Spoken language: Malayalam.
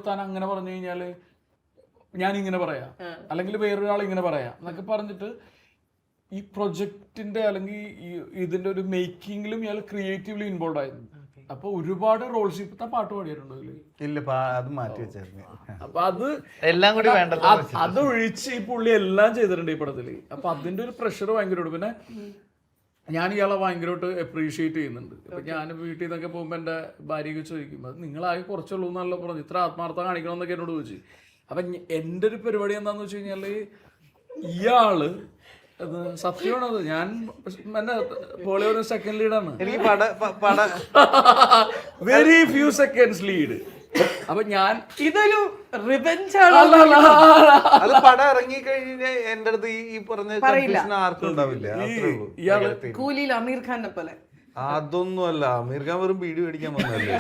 താൻ അങ്ങനെ പറഞ്ഞു കഴിഞ്ഞാല് ഞാൻ ഇങ്ങനെ പറയാം, അല്ലെങ്കിൽ വേറൊരാൾ ഇങ്ങനെ പറയാം എന്നൊക്കെ പറഞ്ഞിട്ട് ഈ പ്രൊജക്ടിന്റെ അല്ലെങ്കിൽ ഇതിന്റെ ഒരു മേക്കിങ്ങിലും ഇയാൾ ക്രിയേറ്റീവ്ലി ഇൻവോൾവ് ആയിരുന്നു. അപ്പൊ ഒരുപാട് റോൾസ് ഇപ്പത്തെ പാട്ട് പാടിയിട്ടുണ്ടോ ഇതില്? ഇല്ല, അത് മാറ്റി വെച്ചായിരുന്നു. അപ്പൊ അത് എല്ലാം കൂടി വേണ്ടല്ലോ. അത് ഒഴിച്ച് ഈ പുള്ളി എല്ലാം ചെയ്തിട്ടുണ്ട് ഈ പടത്തില്. അപ്പൊ അതിന്റെ ഒരു പ്രഷർ ഭയങ്കരമായിട്ട്. പിന്നെ ഞാൻ ഇയാളെ ഭയങ്കരമായിട്ട് അപ്രീഷിയേറ്റ് ചെയ്യുന്നുണ്ട്. ഇപ്പൊ ഞാൻ വീട്ടിൽ നിന്നൊക്കെ പോകുമ്പോൾ എൻ്റെ ഭാര്യയൊക്കെ ചോദിക്കും, അത് നിങ്ങളാകെ കുറച്ചുള്ളൂ എന്നല്ല പറഞ്ഞു, ഇത്ര ആത്മാർത്ഥം കാണിക്കണം എന്നൊക്കെ എന്നോട് ചോദിച്ചു. അപ്പൊ എൻ്റെ ഒരു പരിപാടി എന്താന്ന് വെച്ച് കഴിഞ്ഞാല് ഇയാള് സത്യമാണത്, ഞാൻ എന്നെ പോളിയോ സെക്കൻഡ് ലീഡാണ്, എനിക്ക് വെരി ഫ്യൂ സെക്കൻഡ്സ് ലീഡ്. അപ്പൊ ഞാൻ ഇതൊരു റിവെഞ്ച് അത് പടം ഇറങ്ങി കഴിഞ്ഞ എന്റെ അടുത്ത് ഈ പറഞ്ഞ കൺഫ്യൂഷൻ ആർക്കും ഉണ്ടാവില്ല. ഇയാള് കൂലിയിൽ അമീർ ഖാനെ പോലെ അതൊന്നും അല്ല, അമീർ ഖാൻ വെറും ബീഡി മേടിക്കാൻ വന്നല്ലേ.